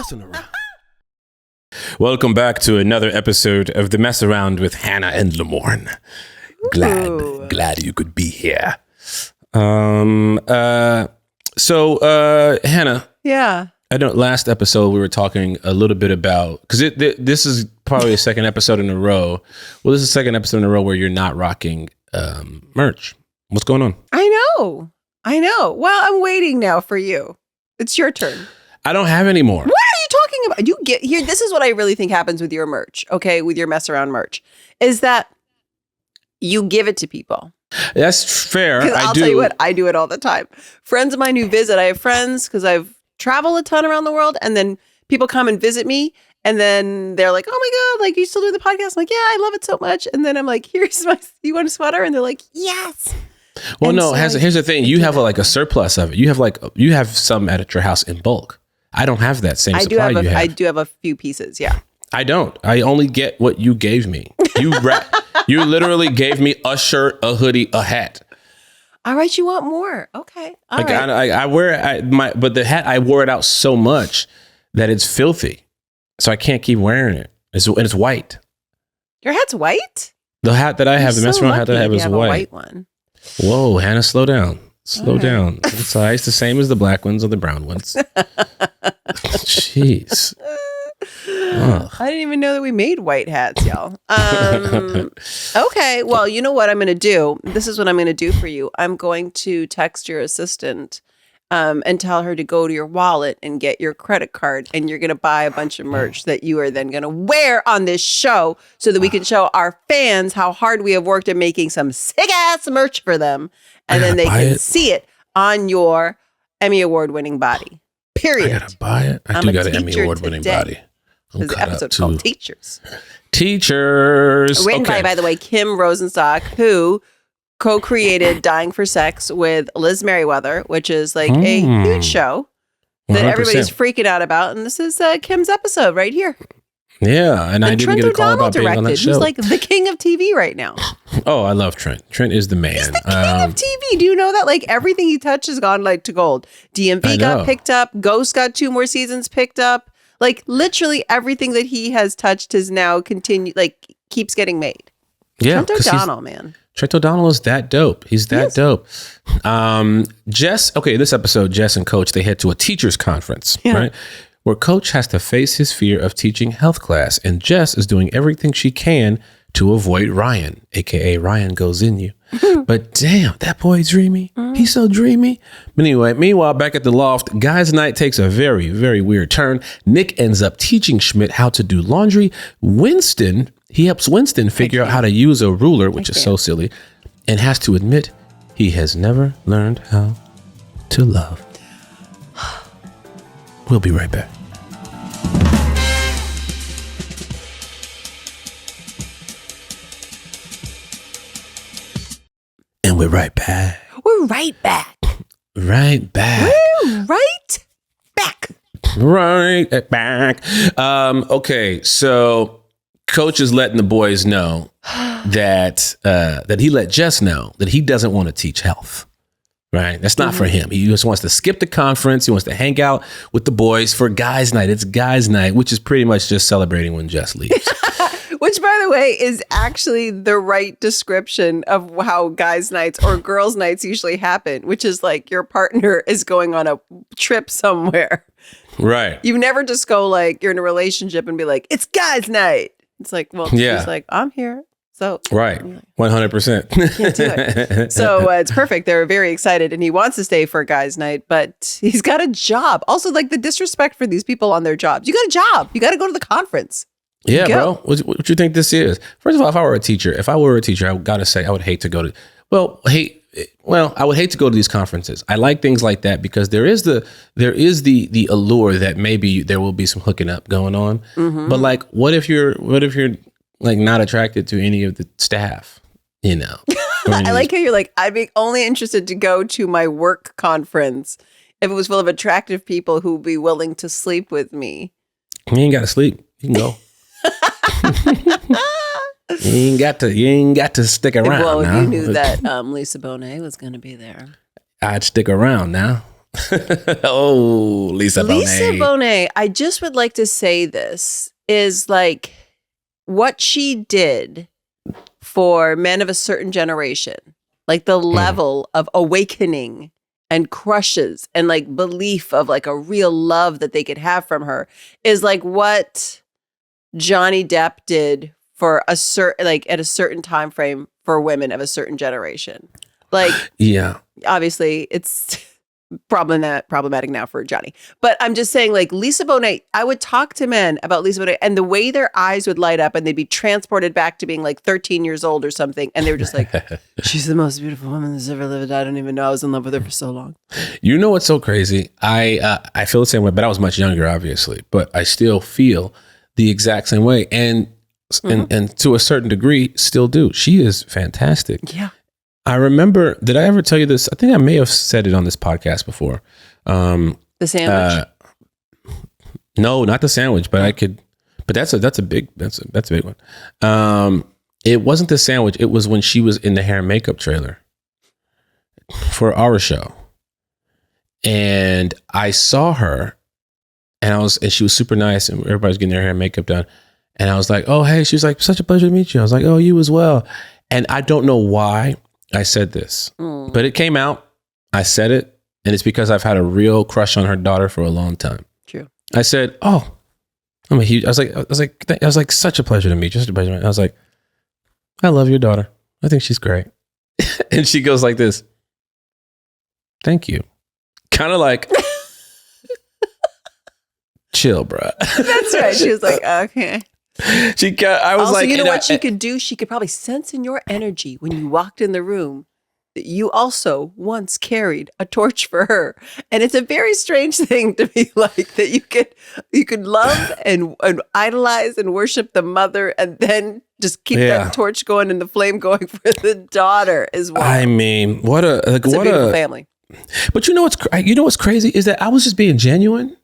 Messing around. Welcome back to another episode of The Mess Around with Hannah and Lamorne. Glad you could be here. So Hannah. Yeah. I know last episode we were talking a little bit about, because this is probably a second episode in a row. Well, this is the second episode in a row where you're not rocking merch. What's going on? I know. Well, I'm waiting now for you. It's your turn. I don't have any more. What are you talking about? You get here. This is what I really think happens with your merch. Okay. With your mess around merch is that you give it to people. That's fair. I'll tell you what, I do it all the time. Friends of mine who visit, I have friends because I've traveled a ton around the world, and then people come and visit me, and then they're like, oh my God, like, you still do the podcast? I'm like, yeah, I love it so much. And then I'm like, you want a sweater? And they're like, yes. Well, and no, so here's the thing. You have a surplus of it. You have some at your house in bulk. I don't have that same supply you have. I do have a few pieces, yeah. I don't. I only get what you gave me. You literally gave me a shirt, a hoodie, a hat. All right, you want more? Okay. All right. I wear but the hat, I wore it out so much that it's filthy, so I can't keep wearing it. It's white. Your hat's white? The hat that I have, the mess around hat that I have is white. white. A white one. Whoa, Hannah, slow down. Slow down. The size the same as the black ones or the brown ones. Jeez. Ugh. I didn't even know that we made white hats, y'all. Okay, well, you know what I'm going to do? This is what I'm going to do for you. I'm going to text your assistant and tell her to go to your wallet and get your credit card, and you're going to buy a bunch of merch that you are then going to wear on this show so that we can show our fans how hard we have worked at making some sick-ass merch for them, and then they can see it on your Emmy Award-winning body. Period. I gotta buy it. I do got an Emmy Award-winning body. There's an episode called Teachers. Written by the way, Kim Rosenstock, who co-created Dying for Sex with Liz Merriweather, which is like a huge show that 100%. everybody's freaking out about. And this is Kim's episode right here. Yeah, and I didn't get a call about being on that show. Who's like the king of TV right now. Oh, I love Trent. Trent is the man. He's the king of TV. Do you know that? Like everything he touches has gone like to gold. DMV got picked up. Ghost got 2 more seasons picked up. Like literally everything that he has touched has now continued, like keeps getting made. Yeah, Trent O'Donnell, man. Trent O'Donnell is that dope. He's that dope. Jess, this episode, Jess and Coach, they head to a teacher's conference, right? Where Coach has to face his fear of teaching health class, and Jess is doing everything she can to avoid Ryan, aka Ryan Goes In You. But damn, that boy dreamy. He's so dreamy. But anyway, meanwhile, back at the loft, guys' night takes a very, very weird turn. Nick ends up teaching Schmidt how to do laundry. He helps Winston figure out how to use a ruler, which is so silly, and has to admit he has never learned how to love. We'll be right back. And we're right back. We're right back. Right back. We're right back. Right back. Okay, so Coach is letting the boys know that he let Jess know that he doesn't want to teach health. Right? That's not for him. He just wants to skip the conference. He wants to hang out with the boys for guys' night. It's guys' night, which is pretty much just celebrating when Jess leaves. Which, by the way, is actually the right description of how guys' nights or girls' nights usually happen, which is like your partner is going on a trip somewhere. Right. You never just go like you're in a relationship and be like, it's guys' night. It's like, well, she's like, I'm here. So right. 100%. Can't do it. So it's perfect. They're very excited and he wants to stay for a guys' night, but he's got a job. Also, like the disrespect for these people on their jobs. You got a job. You got to go to the conference. Yeah, bro. What you think this is? First of all, if I were a teacher, I got to say I would hate to go to, I would hate to go to these conferences. I like things like that because there is the allure that maybe there will be some hooking up going on. Mm-hmm. But like, what if you're like not attracted to any of the staff, you know? I like how you're like, I'd be only interested to go to my work conference if it was full of attractive people who would be willing to sleep with me. You ain't got to sleep. You can go. You ain't got to stick around. Well, now. You knew that Lisa Bonet was going to be there. I'd stick around now. Oh, Lisa Bonet. Lisa Bonet, I just would like to say this is like what she did for men of a certain generation, like the level of awakening and crushes and like belief of like a real love that they could have from her is like what Johnny Depp did for a certain, like at a certain time frame for women of a certain generation. Like, Yeah. obviously it's problematic now for Johnny, but I'm just saying, like Lisa Bonet, I would talk to men about Lisa Bonet and the way their eyes would light up and they'd be transported back to being like 13 years old or something. And they were just like, she's the most beautiful woman that's ever lived. I don't even know I was in love with her for so long. You know what's so crazy? I feel the same way, but I was much younger, obviously, but I still feel the exact same way. And to a certain degree, still do. She is fantastic. Yeah. I remember, did I ever tell you this? I think I may have said it on this podcast before. The sandwich. No, not the sandwich, but I could, but that's a big one. It wasn't the sandwich. It was when she was in the hair and makeup trailer for our show. And I saw her and she was super nice and everybody's getting their hair and makeup done. And I was like, oh, hey, she was like, such a pleasure to meet you. I was like, oh, you as well. And I don't know why I said this, but it came out. I said it, and it's because I've had a real crush on her daughter for a long time. True. I said, "Oh, I was like, such a pleasure to meet you. Just a pleasure." I was like, "I love your daughter. I think she's great." And she goes like this, "Thank you." Kind of like, chill, bro. That's right. She was like, okay. I was also, like, you know what she could do? She could probably sense in your energy when you walked in the room that you also once carried a torch for her. And it's a very strange thing to be like that you could love and idolize and worship the mother and then just keep that torch going and the flame going for the daughter as well. I mean, what a beautiful family. But you know what's crazy is that I was just being genuine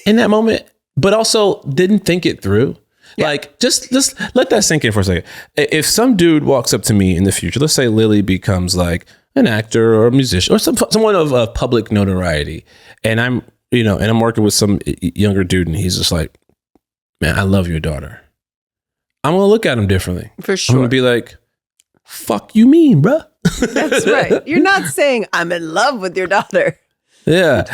in that moment, but also didn't think it through. Yeah. Like, just let that sink in for a second. If some dude walks up to me in the future, let's say Lily becomes like an actor or a musician or someone of public notoriety, and I'm working with some younger dude, and he's just like, man, I love your daughter. I'm gonna look at him differently. For sure. I'm gonna be like, fuck you mean, bruh? That's right. You're not saying I'm in love with your daughter. Yeah.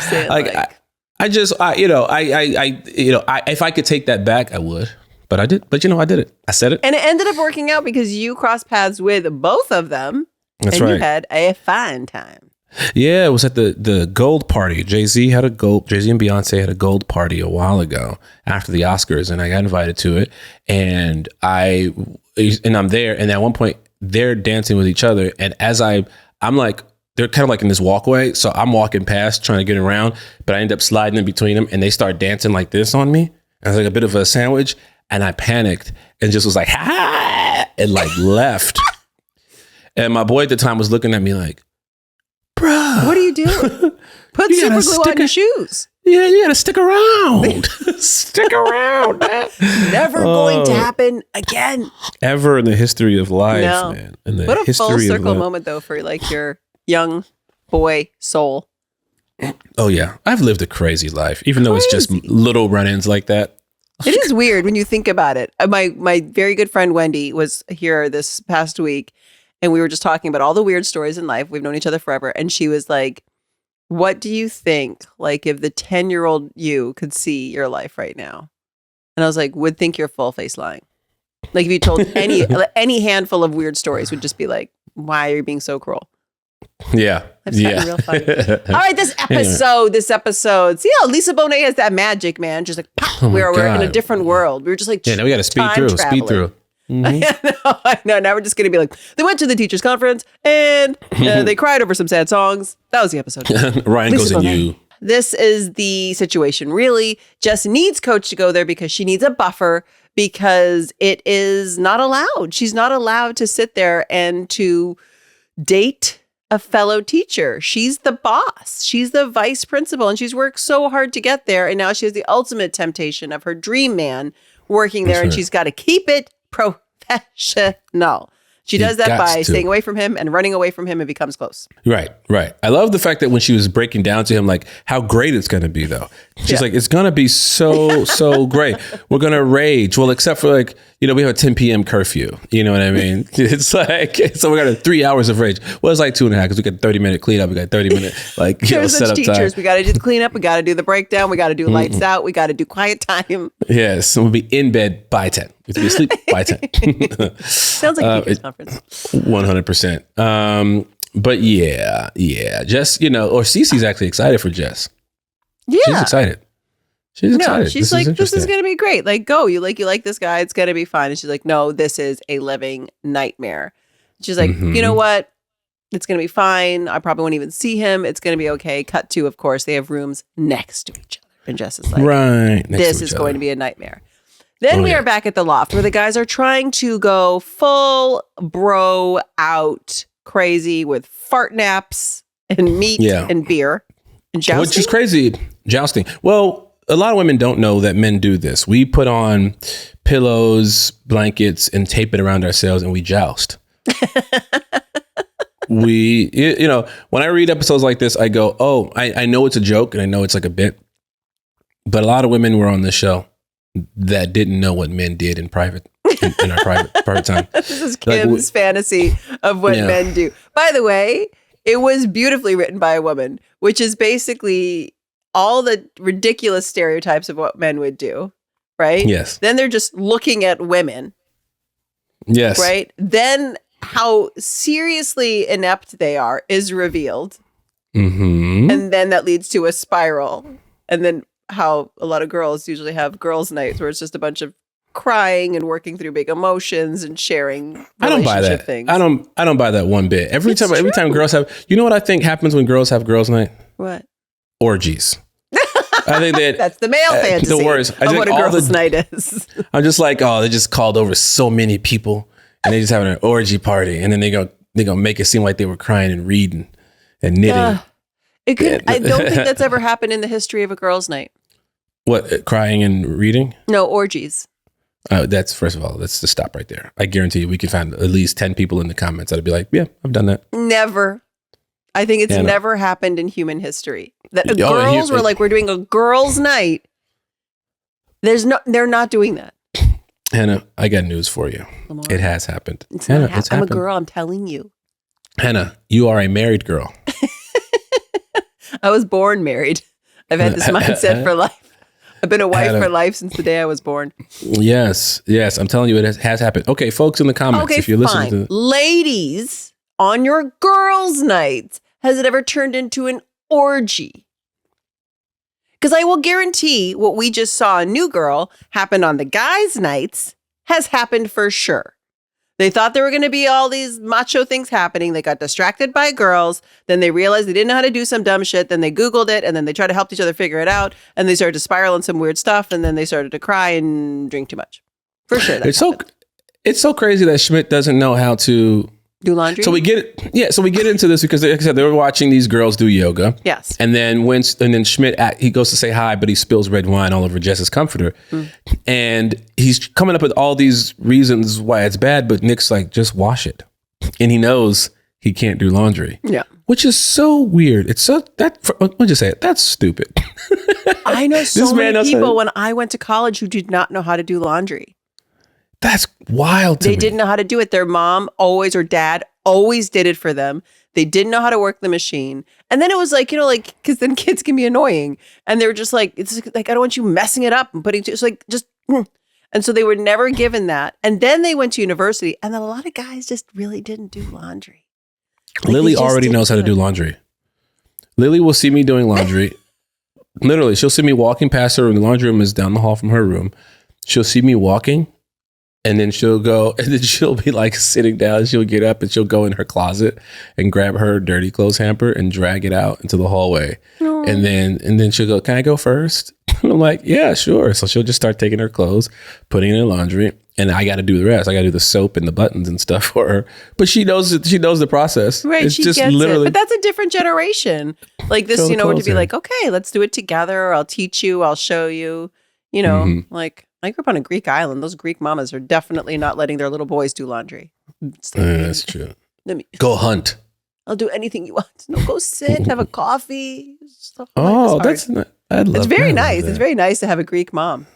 If I could take that back, I would. But I did. But I did it. I said it. And it ended up working out because you crossed paths with both of them. That's right. And you had a fine time. Yeah, it was at the gold party. Jay-Z and Beyonce had a gold party a while ago after the Oscars, and I got invited to it. And I'm there, and at one point they're dancing with each other. And as I'm like, they're kind of like in this walkway. So I'm walking past trying to get around, but I end up sliding in between them, and they start dancing like this on me. I was like a bit of a sandwich. And I panicked and just was like, ha, and like left. And my boy at the time was looking at me like, bruh. What are you doing? Put super glue on your shoes. Yeah, you gotta stick around. Stick around, man. Never going to happen again. Ever in the history of life, man. What a full circle moment, though, for like your young boy soul. Oh, yeah. I've lived a crazy life, even though it's just little run-ins like that. It is weird when you think about it. My very good friend Wendy was here this past week, and we were just talking about all the weird stories in life. We've known each other forever. And she was like, what do you think, like, if the 10-year-old you could see your life right now? And I was like, would think you're full-face lying. Like, if you told any handful of weird stories, would just be like, why are you being so cruel? Yeah. I've had real fun. All right, this episode. See how Lisa Bonet has that magic, man. Just like, pop, we're in a different world. We were just like, now we got to speed through. Mm-hmm. I know. Now we're just going to be like, they went to the teacher's conference and they cried over some sad songs. That was the episode. Ryan Lisa goes in you. This is the situation. Really, Jess needs Coach to go there because she needs a buffer because it is not allowed. She's not allowed to sit there and to date a fellow teacher. She's the boss. She's the vice principal, and she's worked so hard to get there. And now she has the ultimate temptation of her dream man working there, and she's got to keep it professional. She does that by staying away from him and running away from him and becomes close. Right. I love the fact that when she was breaking down to him, like how great it's going to be, though. She's like, it's going to be so great. We're going to rage. Well, except for like, we have a 10 p.m. curfew. You know what I mean? It's like, so we got 3 hours of rage. Well, it's like 2.5 because we got 30-minute cleanup. We got 30-minute setup teachers. Time. We got to do the cleanup. We got to do the breakdown. We got to do lights out. We got to do quiet time. Yes. And we'll be in bed by 10. We have to be asleep by 10. Sounds like a teacher's conference. 100%. But yeah. Jess, or Cece's actually excited for Jess. Yeah. She's excited. She's excited. She's like, this is going to be great. Like, go. You like this guy. It's going to be fine. And she's like, no, this is a living nightmare. She's like, you know what? It's going to be fine. I probably won't even see him. It's going to be okay. Cut to, of course, they have rooms next to each other. And Jess is like, right. This is going to be a nightmare. Then we are back at the loft where the guys are trying to go full bro out crazy with fart naps and meat and beer and jousting. Which is crazy. Jousting. Well, a lot of women don't know that men do this. We put on pillows, blankets, and tape it around ourselves and we joust. When I read episodes like this, I go, oh, I know it's a joke and I know it's like a bit. But a lot of women were on this show that didn't know what men did in private, in our private time. This is Kim's fantasy of what men do. By the way, it was beautifully written by a woman, which is basically all the ridiculous stereotypes of what men would do, right? Yes. Then they're just looking at women. Yes. Right? Then how seriously inept they are is revealed. Mm-hmm. And then that leads to a spiral. And then how a lot of girls usually have girls' nights where it's just a bunch of crying and working through big emotions and sharing I don't buy that. Things. I don't buy that one bit. Every time girls have, what I think happens when girls have girls' night? What? Orgies. I think that's the male fantasy the worst. of what a girl's night is. I'm just like, they just called over so many people and they just having an orgy party and then they go make it seem like they were crying and reading and knitting. I don't think that's ever happened in the history of a girl's night. What, crying and reading? No, orgies. That's, first of all, let's just stop right there. I guarantee you we can find at least 10 people in the comments that'll be like, yeah, I've done that. Never. I think it's never happened in human history. That girls were like, we're doing a girls' night. They're not doing that. Hannah, I got news for you. Lamar. It has happened. It's happened. I'm a girl, I'm telling you. Hannah, you are a married girl. I was born married. I've had this mindset for life. I've been a wife for life since the day I was born. Yes. I'm telling you, it has happened. Okay, folks in the comments, if you're listening to ladies, on your girls' nights, has it ever turned into an orgy? Because I will guarantee what we just saw in New Girl happened on the guys' nights has happened for sure. They thought there were going to be all these macho things happening. They got distracted by girls. Then they realized they didn't know how to do some dumb shit. Then they Googled it and then they tried to help each other figure it out. And they started to spiral in some weird stuff. And then they started to cry and drink too much. For sure. It's so crazy that Schmidt doesn't know how to do laundry. So we get into this because, like I said, they were watching these girls do yoga. Yes. And then Schmidt, he goes to say hi, but he spills red wine all over Jess's comforter. And he's coming up with all these reasons why it's bad, but Nick's like, just wash it. And he knows he can't do laundry. Yeah. Which is so weird. It's so, let me just say it, that's stupid. I know so many people when I went to college who did not know how to do laundry. That's wild to me. They didn't know how to do it. Their mom always or dad always did it for them. They didn't know how to work the machine. And then it was like, because then kids can be annoying. And they were just like, it's like, I don't want you messing it up and putting, it's like, just, and so they were never given that. And then they went to university and then a lot of guys just really didn't do laundry. Like Lily already knows how to do laundry. Lily will see me doing laundry. Literally, she'll see me walking past her room. The laundry room is down the hall from her room. She'll see me walking. And then she'll go, and then she'll be like sitting down. She'll get up and she'll go in her closet and grab her dirty clothes hamper and drag it out into the hallway. Aww. And then she'll go, can I go first? And I'm like, yeah, sure. So she'll just start taking her clothes, putting it in laundry, and I got to do the rest. I got to do the soap and the buttons and stuff for her. But she knows the process. Right, it's she just gets literally. it. But that's a different generation. Like this, where to be like, okay, let's do it together. I'll teach you. I'll show you. Like. I grew up on a Greek island. Those Greek mamas are definitely not letting their little boys do laundry. It's like, That's true. let me Go hunt. I'll do anything you want. No, go sit, have a coffee. Stuff Oh, like that's I love. it's very I love nice. that. It's very nice to have a Greek mom.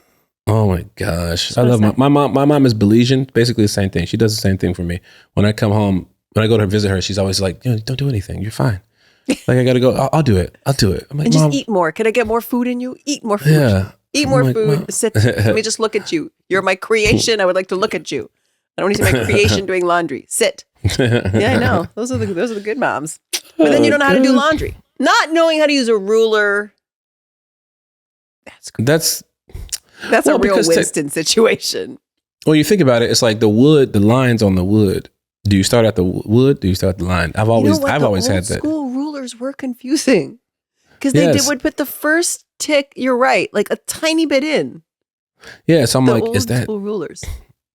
Oh my gosh, That's I what love it's my mom. My mom is Belizean. Basically the same thing. She does the same thing for me. When I come home, when I go to visit her, she's always like, "Don't do anything. You're fine." Like I gotta go. I'll do it. I'll do it. I'm like, And just Mom, eat more. Can I get more food in you? Eat more food. yeah. Eat I'm more like, food. Mom. Sit. Let me just look at you. You're my creation. I would like to look at you. I don't need to see my creation doing laundry. Sit. Yeah, I know. Those are the good moms. But then you don't know how to do laundry. Not knowing how to use a ruler. That's cool. That's Well, a real because Winston situation. when you think about it, it's like the wood, the lines on the wood. Do you start at the wood? Do you start at the line? I've always The had old that. School rulers were confusing because they Yes. would put the first tick. You're right, like a tiny bit in. Yeah, so I'm The like, old is that? school rulers?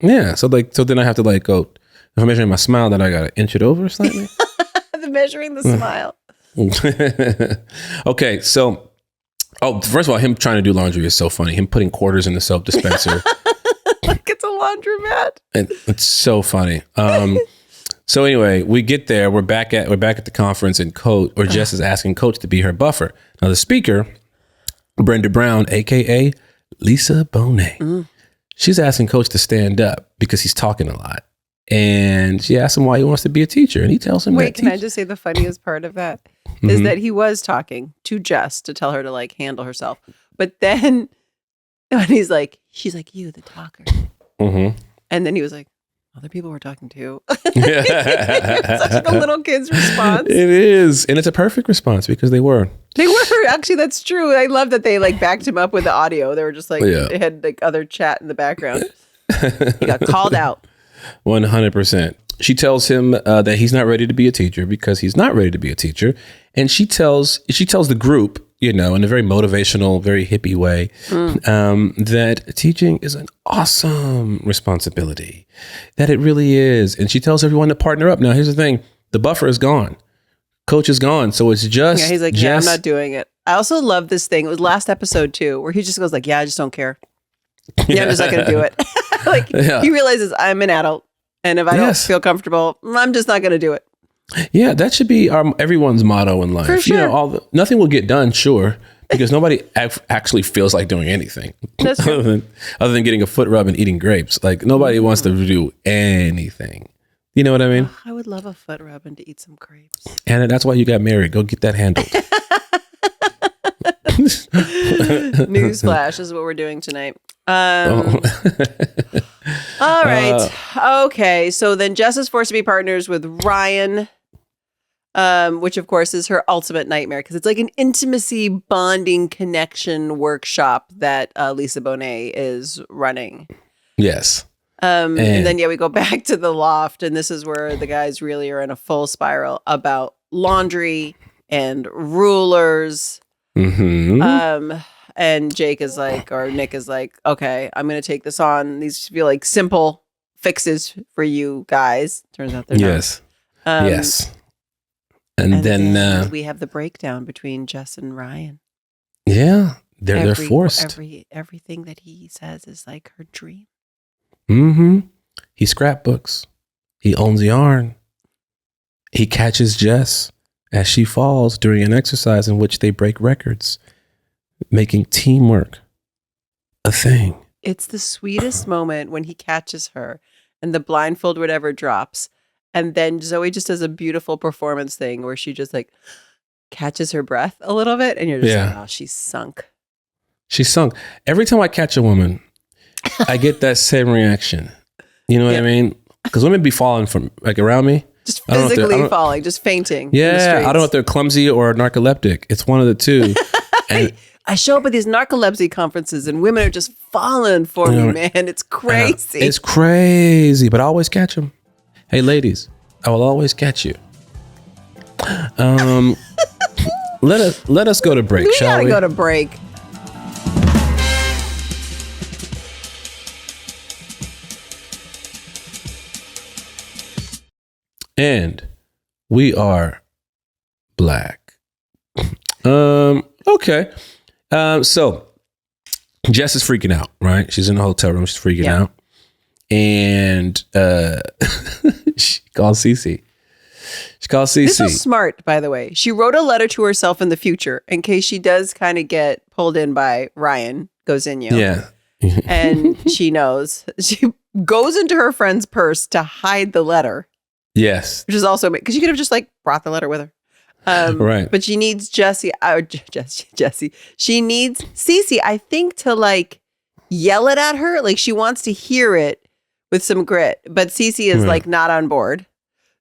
Yeah, so then I have to like go. If I'm measuring my smile, then I gotta inch it over slightly. The measuring the smile. Okay, so first of all, him trying to do laundry is so funny. Him putting quarters in the soap dispenser. Like it's a laundromat. And it's so funny. So anyway, we get there. We're back at the conference, and Jess is asking Coach to be her buffer. Now the speaker, Brenda Brown, aka Lisa Bonet, she's asking Coach to stand up because he's talking a lot, and she asks him why he wants to be a teacher, and he tells him, Wait, can I just say the funniest part of that is that he was talking to Jess to tell her to like handle herself, but then when she's like, you, the talker, Mm-hmm. and then he was like, other people were talking too. It's such like a little kid's response. It is, and it's a perfect response because they were. They were actually. That's true. I love that they like backed him up with the audio. They were just like they had like other chat in the background. He got called out. 100%. She tells him that he's not ready to be a teacher because he's not ready to be a teacher, and she tells the group, in a very motivational, very hippie way, that teaching is an awesome responsibility. That it really is, and she tells everyone to partner up. Now, here's the thing: the buffer is gone, Coach is gone, so it's just He's like, I'm not doing it. I also love this thing. It was last episode too, where he just goes like, I just don't care. I'm just not going to do it. Like he realizes I'm an adult, and if I don't feel comfortable, I'm just not going to do it. Yeah, that should be everyone's motto in life. For sure. Nothing will get done, sure, because nobody actually feels like doing anything That's true. other than getting a foot rub and eating grapes. Like nobody wants to do anything. You know what I mean? I would love a foot rub and to eat some grapes. And that's why you got married. Go get that handled. Newsflash is what we're doing tonight. All right. Okay. So then Jess is forced to be partners with Ryan, which of course is her ultimate nightmare because it's like an intimacy bonding connection workshop that Lisa Bonet is running. Yes. And then we go back to the loft, and this is where the guys really are in a full spiral about laundry and rulers. Mm-hmm. And Jake is like, or Nick is like, okay, I'm going to take this on. These feel like simple fixes for you guys. Turns out they're not. Yes. And then we have the breakdown between Jess and Ryan. Yeah, they're forced. Everything that he says is like her dream. Mm-hmm. He scrapbooks. He owns yarn. He catches Jess as she falls during an exercise in which they break records, making teamwork a thing. It's the sweetest moment when he catches her and the blindfold whatever drops. And then Zoe just does a beautiful performance thing where she just like catches her breath a little bit. And you're just like, oh, she's sunk. She's sunk. Every time I catch a woman, I get that same reaction. You know what I mean? Because women be falling from like around me. Just physically falling, just fainting. Yeah, I don't know if they're clumsy or narcoleptic. It's one of the two. And I show up at these narcolepsy conferences and women are just falling for me, man. It's crazy. It's crazy, but I always catch them. Hey, ladies, I will always catch you. Let us go to break, shall we? We gotta go to break. And we are black. Okay. So Jess is freaking out, right? She's in the hotel room. She's freaking out. And she calls Cece. This was smart, by the way. She wrote a letter to herself in the future in case she does kind of get pulled in by Ryan Gozino. Yeah. And she knows. She goes into her friend's purse to hide the letter. Yes. Which is also, because she could have just like brought the letter with her. Right. But she needs Jesse. She needs Cece, I think, to like yell it at her. Like she wants to hear it with some grit. But Cece is like not on board.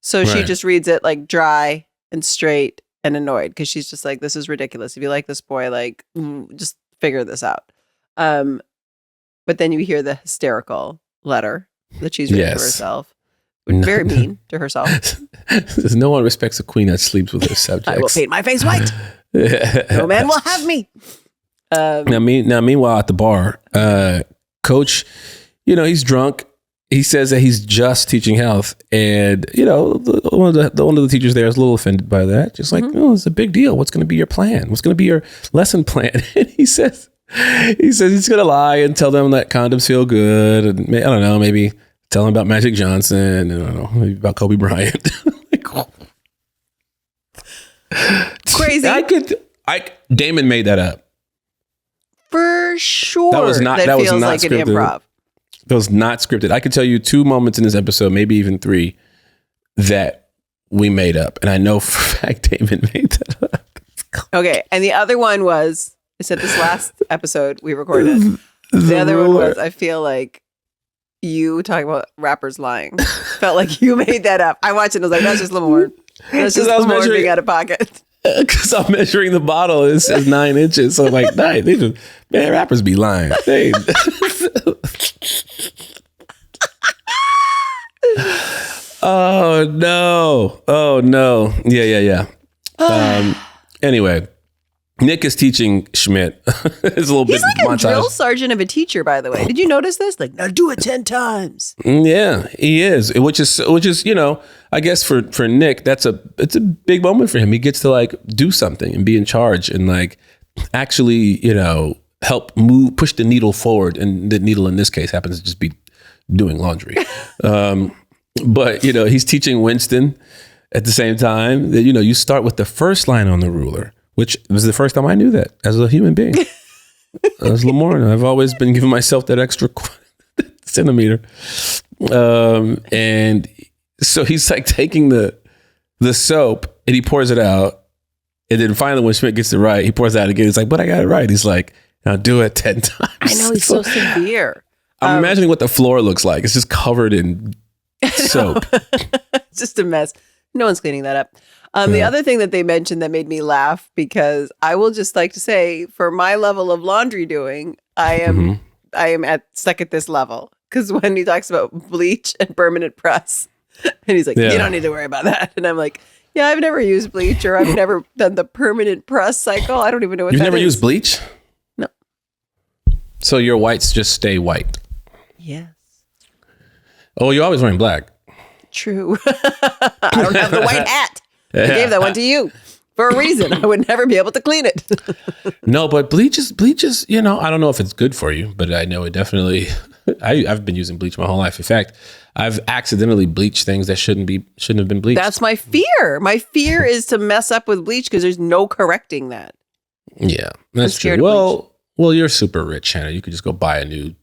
So she just reads it like dry and straight and annoyed because she's just like, this is ridiculous. If you like this boy, like just figure this out. But then you hear the hysterical letter that she's written to herself. Very mean to herself. No one respects a queen that sleeps with her subjects. I will paint my face white. No man will have me. Now, meanwhile, at the bar, Coach, he's drunk. He says that he's just teaching health, and one of the teachers there is a little offended by that. Just like, it's a big deal. What's going to be your plan? What's going to be your lesson plan? And he says he's going to lie and tell them that condoms feel good, and I don't know, maybe tell them about Magic Johnson, and I don't know, maybe about Kobe Bryant. Crazy. Damon made that up for sure. That was not like scripted. An improv. That was not scripted. I could tell you 2 moments in this episode, maybe even 3, that we made up. And I know for a fact Damon made that up. Okay. And the other one was, I said this last episode we recorded. The other one was, I feel like you talking about rappers lying. Felt like you made that up. I watched it and I was like, that's just Lamorne. That's just Lamorne being out of pocket. Because I'm measuring the bottle. It says 9 inches. So I'm like, man, rappers be lying. Oh no. Yeah. Anyway, Nick is teaching Schmidt. It's a little He's bit like a drill sergeant of a teacher, by the way. Did you notice this? Like, now do it 10 times. Yeah, he is. Which is, I guess for Nick, it's a big moment for him. He gets to like do something and be in charge and like actually, help push the needle forward. And the needle in this case happens to just be doing laundry. But he's teaching Winston at the same time that, you start with the first line on the ruler, which was the first time I knew that as a human being. As Lamorne, I've always been giving myself that extra centimeter. And so he's like taking the soap and he pours it out. And then finally when Schmidt gets it right, he pours it out again. He's like, but I got it right. He's like, now do it 10 times. I know, he's so severe. I'm imagining what the floor looks like. It's just covered in soap. It's just a mess. No one's cleaning that up. The other thing that they mentioned that made me laugh, because I will just like to say, for my level of laundry doing, I am stuck at this level. Because when he talks about bleach and permanent press, and he's like, you don't need to worry about that. And I'm like, yeah, I've never used bleach, or I've never done the permanent press cycle. I don't even know what that is. You've never used bleach? No. So your whites just stay white? Yes. Oh, you're always wearing black. True. I don't have the white hat. I gave that one to you for a reason. I would never be able to clean it. No, but bleach is, I don't know if it's good for you, but I know it definitely, I've been using bleach my whole life. In fact, I've accidentally bleached things that shouldn't have been bleached. That's my fear. My fear is to mess up with bleach because there's no correcting that. Yeah, that's true. Well, you're super rich, Hannah. You could just go buy a new,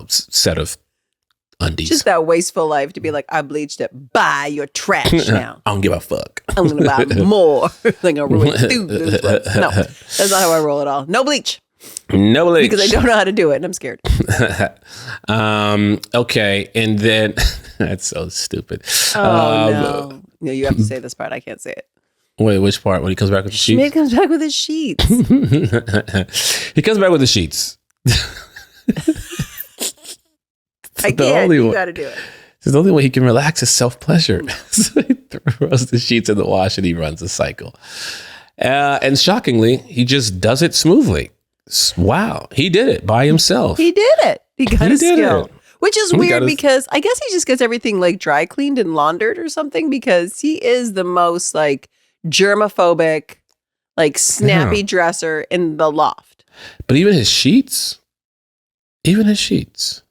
set of undies. Just that wasteful life to be like, I bleached it. Buy your trash now. I don't give a fuck. I'm going to buy more. Like a ruin through those clothes. No, that's not how I roll at all. No bleach. No bleach. Because I don't know how to do it and I'm scared. Okay. And then, that's so stupid. Oh, no, you have to say this part. I can't say it. Wait, which part? When he comes back with the sheets? Schmidt comes back with his sheets. He comes back with the sheets. I can't. You got to do it. The only way he can relax is self-pleasure. So he throws the sheets in the wash and he runs a cycle. And shockingly, he just does it smoothly. Wow. He did it by himself. He did it. He got a skill. Which is weird because I guess he just gets everything like dry cleaned and laundered or something, because he is the most like germophobic, like snappy dresser in the loft. But even his sheets, Even his sheets.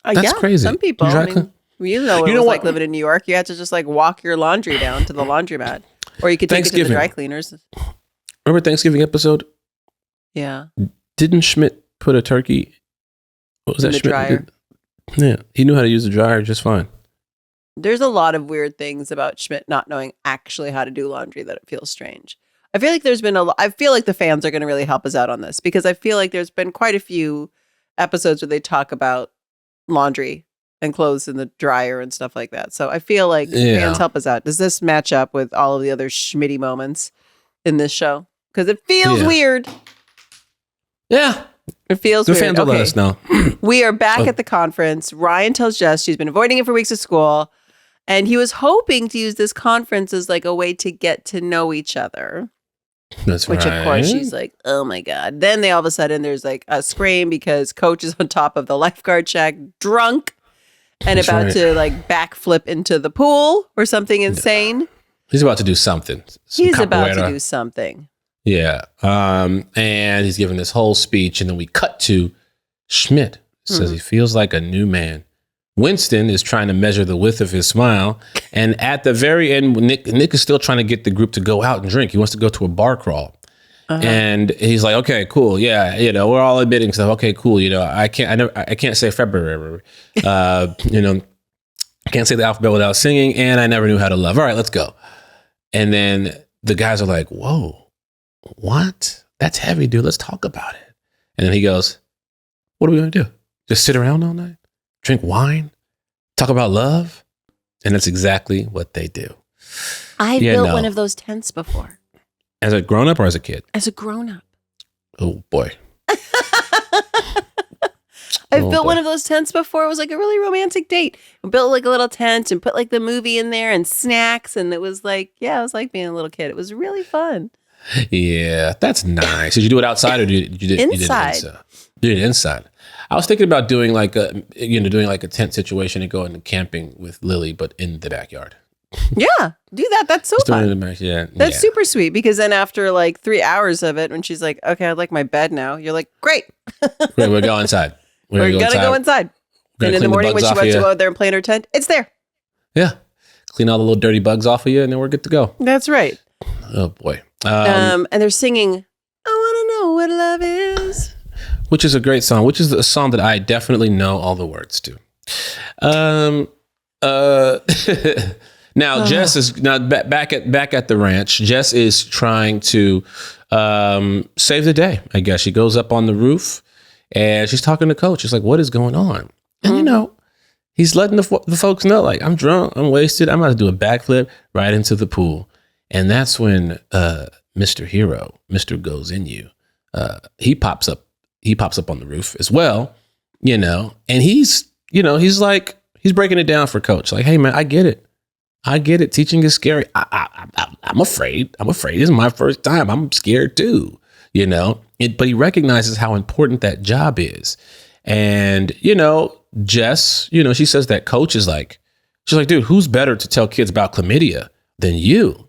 That's yeah, crazy. Some people. You I mean, you know what it was like living in New York. You had to just like walk your laundry down to the laundromat, or you could take it to the dry cleaners. Remember Thanksgiving episode? Yeah. Didn't Schmidt put a turkey? What was that? In the dryer. Yeah, he knew how to use the dryer just fine. There's a lot of weird things about Schmidt not knowing actually how to do laundry that it feels strange. I feel like there's been I feel like the fans are going to really help us out on this because I feel like there's been quite a few episodes where they talk about laundry and clothes in the dryer and stuff like that. So I feel like fans help us out. Does this match up with all of the other Schmitty moments in this show? Because it feels weird. Yeah. It feels weird. The fans will let us know. We are back at the conference. Ryan tells Jess she's been avoiding it for weeks at school. And he was hoping to use this conference as like a way to get to know each other. That's Which, of course, she's like, oh, my God. Then they all of a sudden there's like a scream because Coach is on top of the lifeguard shack, drunk, and about to like backflip into the pool or something insane. He's about to do something. He's about to do something. Yeah. And he's giving this whole speech. And then we cut to Schmidt. Says he feels like a new man. Winston is trying to measure the width of his smile. And at the very end, Nick is still trying to get the group to go out and drink. He wants to go to a bar crawl. And he's like, okay, cool. Yeah. You know, we're all admitting stuff. Okay, cool. You know, I can't say February. You know, I can't say the alphabet without singing. And I never knew how to love. All right, let's go. And then the guys are like, whoa, what? That's heavy, dude. Let's talk about it. And then he goes, what are we going to do? Just sit around all night? Drink wine? Talk about love? And that's exactly what they do. I built one of those tents before. As a grown-up or as a kid? As a grown-up. Oh, boy. I've built one of those tents before. It was like a really romantic date. I built like a little tent and put like the movie in there and snacks. And it was like, yeah, it was like being a little kid. It was really fun. Yeah, that's nice. Did you do it outside or did you inside? You did it inside. I was thinking about doing like a tent situation and going camping with Lily, but in the backyard. Yeah, do that. That's so fun. That's super sweet because then after like 3 hours of it, when she's like, okay, I'd like my bed now. You're like, great. We'll go inside. We're going to go inside. And in the morning when she wants to go out there and play in her tent, it's there. Yeah. Clean all the little dirty bugs off of you and then we're good to go. That's right. Oh, boy. And they're singing, I want to know what love is. Which is a great song, which is a song that I definitely know all the words to. Now, Jess is back at the ranch. Jess is trying to save the day, I guess. She goes up on the roof and she's talking to Coach. She's like, what is going on? And, you know, he's letting the folks know, like, I'm drunk, I'm wasted. I'm about to do a backflip right into the pool. And that's when Mr. Hero, Mr. Goes In You, he pops up on the roof as well, you know, and he's breaking it down for Coach. Like, hey, man, I get it. Teaching is scary. I'm afraid. This is my first time. I'm scared too, you know, but he recognizes how important that job is. And, you know, Jess, you know, she says that Coach is like, she's like, dude, who's better to tell kids about chlamydia than you?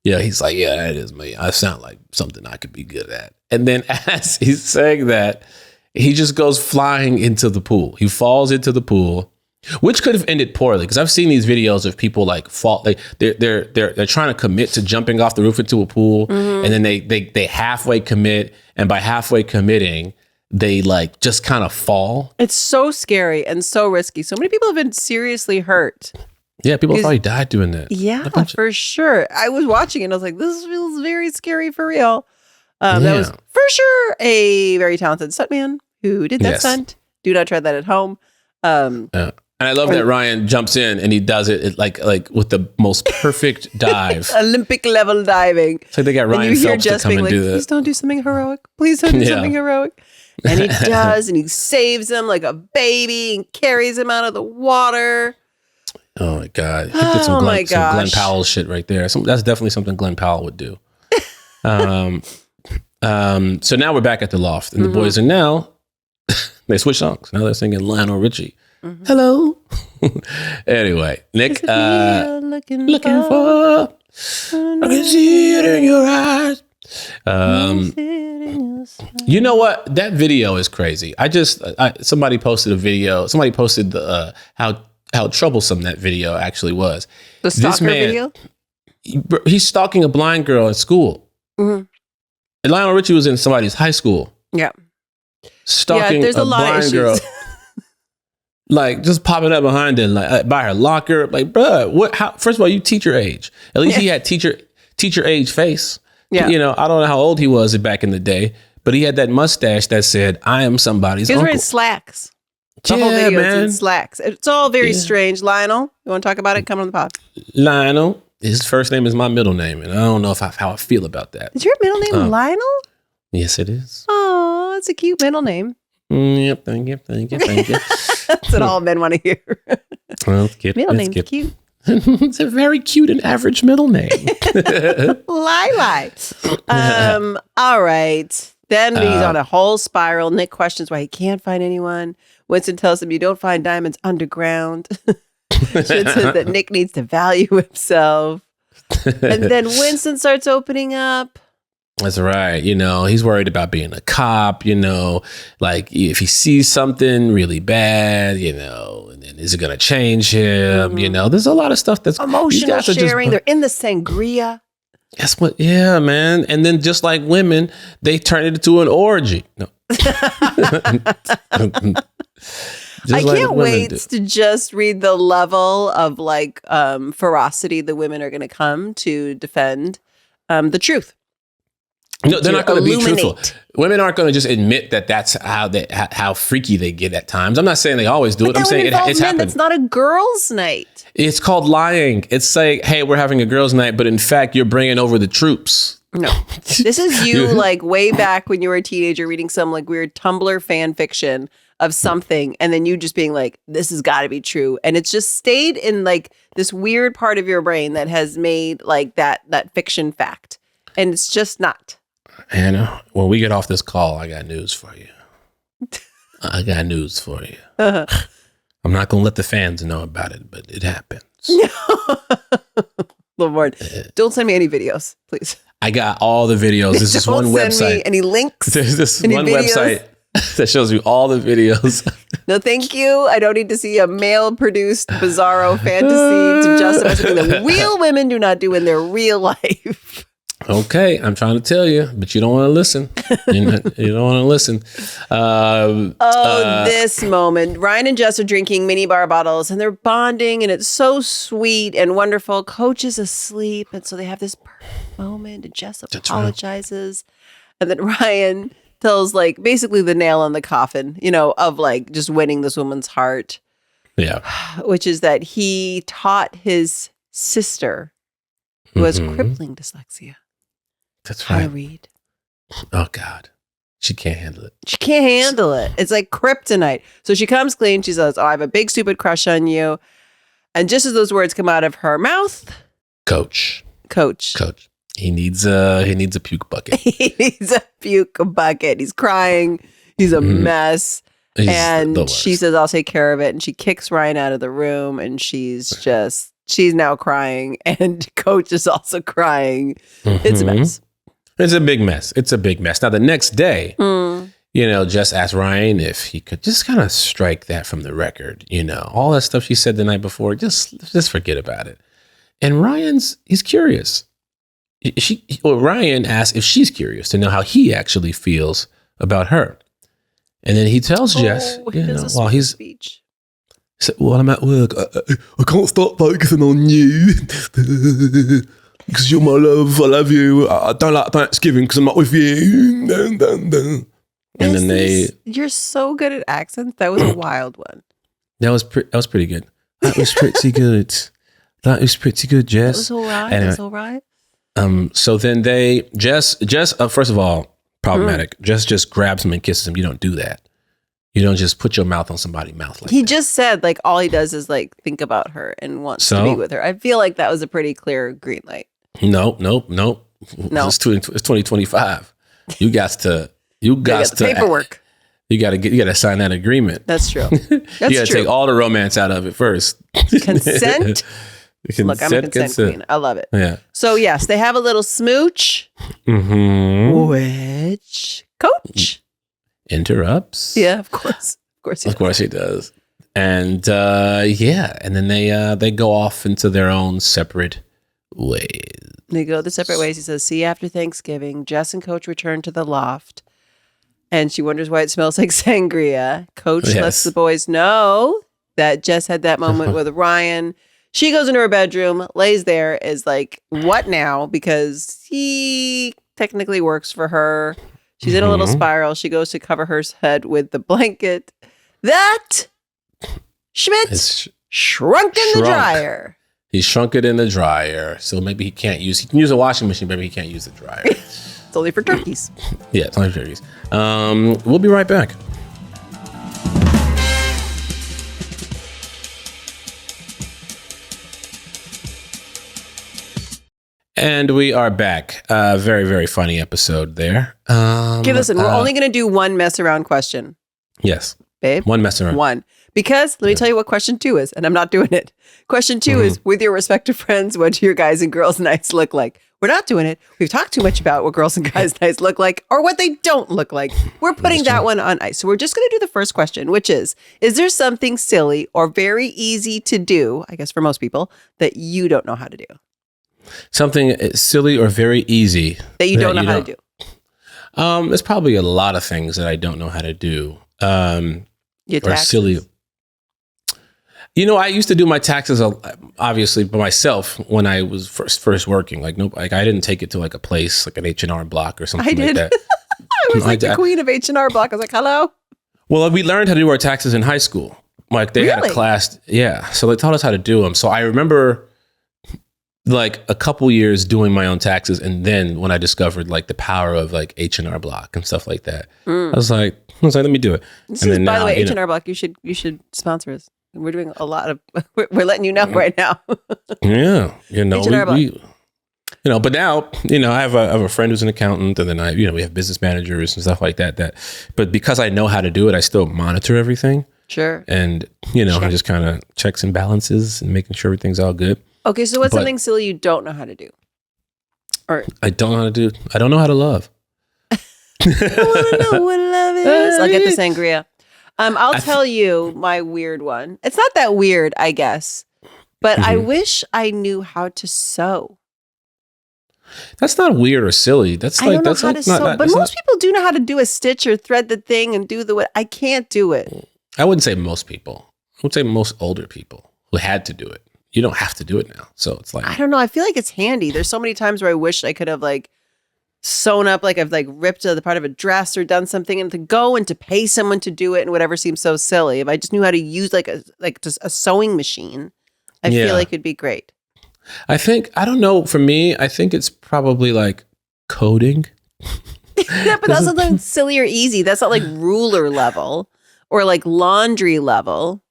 Yeah, he's like, yeah, that is me. I sound like something I could be good at. And then as he's saying that, he just goes flying into the pool. He falls into the pool, which could have ended poorly because I've seen these videos of people like fall. Like they're trying to commit to jumping off the roof into a pool, and then they halfway commit, and by halfway committing, they like just kind of fall. It's so scary and so risky. So many people have been seriously hurt. Yeah, people have probably died doing that. Yeah, for sure. I was watching it and I was like, this feels very scary for real. That was for sure a very talented stuntman who did that stunt. Do not try that at home. And I love that Ryan jumps in and he does it like with the most perfect dive. Olympic level diving. It's like they got Ryan Phelps to come and do that. Please don't do something heroic. Please don't do something heroic. And he does, and he saves him like a baby and carries him out of the water. Oh my God. He did some Glenn Powell shit right there. That's definitely something Glenn Powell would do. So now we're back at the loft and the boys are now, they switch songs. Now they're singing Lionel Richie. Hello. Anyway, Nick, looking for, I can see it in your eyes. You know what? That video is crazy. Somebody posted a video. Somebody posted the how troublesome that video actually was. The stalker video? He's stalking a blind girl at school. Mm-hmm. And Lionel Richie was in somebody's high school. Yeah. Stalking a blind girl. Like, just popping up behind her, like by her locker. Like, bruh, what? How? First of all, you teacher age. At least he had teacher age face. Yeah. You know, I don't know how old he was back in the day, but he had that mustache that said, "I am somebody's uncle." He was wearing slacks. The whole video is in slacks. It's all very strange. Lionel, you want to talk about it? Come on the pod. Lionel. His first name is my middle name, and I don't know how I feel about that. Is your middle name Lionel? Yes, it is. Oh, it's a cute middle name. Yep, thank you. That's what all men want to hear. Well, middle name's cute. It's a very cute and average middle name. Lie. All right. Then he's on a whole spiral. Nick questions why he can't find anyone. Winston tells him you don't find diamonds underground. Shit says that Nick needs to value himself. And then Winston starts opening up. That's right. You know, he's worried about being a cop, you know, like if he sees something really bad, you know, and then is it going to change him? Mm-hmm. You know, there's a lot of stuff that's emotional sharing. They're in the sangria. That's what, yeah, man. And then just like women, they turn it into an orgy. No. I can't wait to just read the level of like ferocity the women are going to come to defend the truth. No, they're not going to be truthful. Women aren't going to just admit that that's how freaky they get at times. I'm not saying they always do it. I'm saying it's happened. It's not a girls' night. It's called lying. It's like, hey, we're having a girls' night, but in fact, you're bringing over the troops. No, this is you like way back when you were a teenager reading some like weird Tumblr fan fiction of something, and then you just being like, this has got to be true. And it's just stayed in like this weird part of your brain that has made like that fiction fact. And it's just not. Anna, when we get off this call, I got news for you. Uh-huh. I'm not going to let the fans know about it, but it happens. Lord, don't send me any videos, please. I got all the videos. There's this one website. Don't send me any links. There's this one website that shows you all the videos. No, thank you. I don't need to see a male-produced bizarro fantasy to justify something that real women do not do in their real life. Okay, I'm trying to tell you, but you don't want to listen. You don't want to listen. This moment. Ryan and Jess are drinking mini bar bottles and they're bonding and it's so sweet and wonderful. Coach is asleep and so they have this perfect moment and Jess apologizes. Right. And then Ryan tells like basically the nail in the coffin, you know, of like just winning this woman's heart. Yeah. Which is that he taught his sister who has crippling dyslexia. That's right. How to read. Oh, God. She can't handle it. She can't handle it. It's like kryptonite. So she comes clean. She says, I have a big, stupid crush on you. And just as those words come out of her mouth. Coach. He needs a puke bucket. He needs a puke bucket. He's crying. He's a mess. And she says, I'll take care of it. And she kicks Ryan out of the room. And she's now crying. And Coach is also crying. It's a mess. It's a big mess. Now, the next day, you know, Jess asked Ryan if he could just kind of strike that from the record. You know, all that stuff she said the night before, just forget about it. And he's curious. Ryan asked if she's curious to know how he actually feels about her. And then he tells Jess, you know, while he's speech. Said, well, I'm at work. I can't start focusing on you. Because you're my love, I love you. I don't like Thanksgiving because I'm not with you. And then you're so good at accents. That was a wild one. That was pretty good. That was pretty good. Jess. That was all right. Anyway, that's all right. So then Jess, first of all, problematic. Jess just grabs him and kisses him. You don't do that. You don't just put your mouth on somebody's mouth like that. He just said like all he does is like think about her and wants to be with her. I feel like that was a pretty clear green light. Nope. It's 2025. You got to paperwork. You got to sign that agreement. That's true. You got to take all the romance out of it first. Consent. Look, I'm a consent queen. I love it. Yeah. So yes, they have a little smooch, which Coach interrupts. Yeah, of course. Of course he does. And and then they go off into their own separate ways. They go the separate ways. He says, "See you after Thanksgiving." Jess and Coach return to the loft, and she wonders why it smells like sangria. Coach lets the boys know that Jess had that moment with Ryan. She goes into her bedroom, lays there, is like, what now? Because he technically works for her. She's in a little spiral. She goes to cover her head with the blanket. That Schmidt shrunk in the dryer. He shrunk it in the dryer. So maybe he can use a washing machine, maybe he can't use the dryer. It's only for turkeys. Yeah, it's only for turkeys. We'll be right back. And we are back. Very, very funny episode there. Okay, listen, we're only going to do one mess around question. Yes. Babe? One mess around. One. Because let me tell you what question 2 is, and I'm not doing it. Question 2 is, with your respective friends, what do your guys and girls' nights look like? We're not doing it. We've talked too much about what girls and guys' nights look like or what they don't look like. We're putting that one on ice. So we're just going to do the first question, which is there something silly or very easy to do, I guess for most people, that you don't know how to do? Something silly or very easy that you don't know how to do. There's probably a lot of things that I don't know how to do. Or silly. You know, I used to do my taxes obviously by myself when I was first working. Like I didn't take it to like a place like an H&R Block or something like that. I was like the queen of H&R Block. I was like, hello. Well, we learned how to do our taxes in high school. Like they had a class, so they taught us how to do them. So I remember like a couple years doing my own taxes, and then when I discovered like the power of like H&R Block and stuff like that, I was like, let me do it. By the way, H&R Block, you should sponsor us. We're doing a lot of. We're letting you know right now. Yeah, but now I have a friend who's an accountant, and then we have business managers and stuff like that. But because I know how to do it, I still monitor everything. Sure. And I just kind of checks and balances and making sure everything's all good. Okay, so what's something silly you don't know how to do? Or I don't know how to do. I don't know how to love. I want to know what love is. I'll get the sangria. I'll tell you my weird one. It's not that weird, I guess, but I wish I knew how to sew. That's not weird or silly. That's I don't know how to sew, but most people do know how to do a stitch or thread the thing and do the. I can't do it. I wouldn't say most people. I would say most older people who had to do it. You don't have to do it now. So it's like, I don't know. I feel like it's handy. There's so many times where I wish I could have like sewn up, like I've like ripped the part of a dress or done something, and to go and to pay someone to do it and whatever seems so silly. If I just knew how to use just a sewing machine, I feel like it'd be great. I don't know. For me, I think it's probably like coding. Yeah, but that's not silly or easy. That's not like ruler level or like laundry level.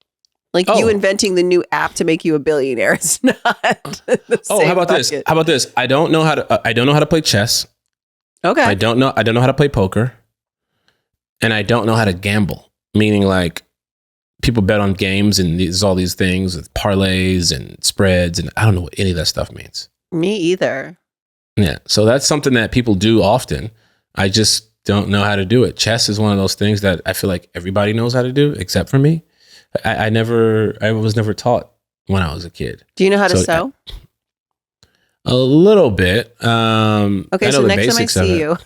Like you inventing the new app to make you a billionaire. It's not. How about this? How about this? I don't know how to play chess. Okay. I don't know how to play poker. And I don't know how to gamble. Meaning like people bet on games and there's all these things with parlays and spreads, and I don't know what any of that stuff means. Me either. Yeah. So that's something that people do often. I just don't know how to do it. Chess is one of those things that I feel like everybody knows how to do except for me. I was never taught when I was a kid. Do you know how to sew? A little bit. Okay, so next time I see you,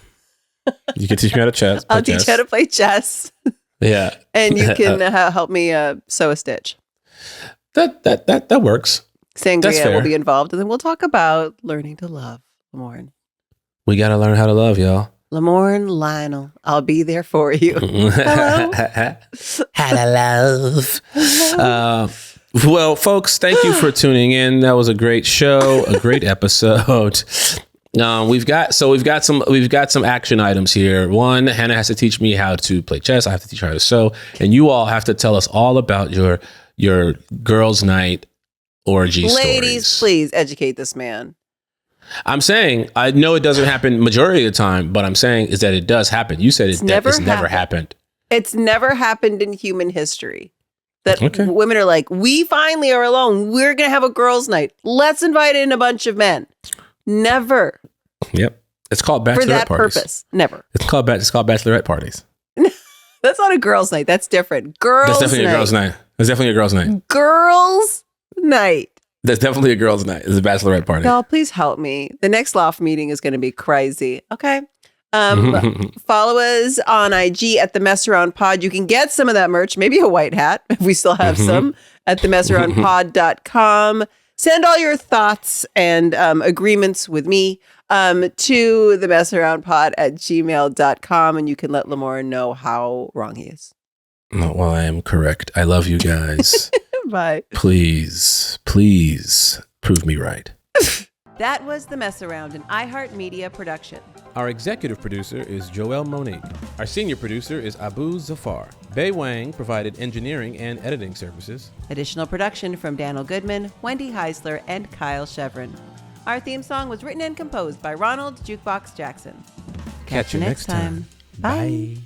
you can teach me how to chess. I'll teach you how to play chess. Yeah, and you can help me sew a stitch. That works. Sangria will be involved, and then we'll talk about learning to love, Lamorne. We got to learn how to love, y'all. Lamorne, Lionel, I'll be there for you. Hello? How to love. Well, folks, thank you for tuning in. That was a great show, a great episode. We've got some action items here. One, Hannah has to teach me how to play chess. I have to teach her how to sew, and you all have to tell us all about your girls' night orgy stories. Ladies, please educate this man. I'm saying, I know it doesn't happen majority of the time, but I'm saying is that it does happen. You said it's never happened. It's never happened in human history. that Okay. women are like, we finally are alone. We're going to have a girls' night. Let's invite in a bunch of men. Never. Yep. It's called bachelorette For that parties. purpose. Never. It's called bachelorette parties. That's not a girls' night. That's different. Girls' That's definitely night. a girls' night. That's definitely a girls' night. Girls' night. That's definitely a girls' night. It's a bachelorette party. Y'all, please help me. The next loft meeting is going to be crazy. Okay. Follow us on IG at the Mess Around Pod. You can get some of that merch, maybe a white hat if we still have some, at themessaroundpod.com. Send all your thoughts and agreements with me to themessaroundpod@gmail.com, and you can let Lamore know how wrong he is. Well, I am correct. I love you guys. Bye. Please prove me right. That was The Mess Around, an iHeartMedia production. Our executive producer is Joelle Monique. Our senior producer is Abu Zafar. Bei Wang provided engineering and editing services. Additional production from Daniel Goodman, Wendy Heisler, and Kyle Chevron. Our theme song was written and composed by Ronald Jukebox Jackson. Catch you next time. Bye. Bye.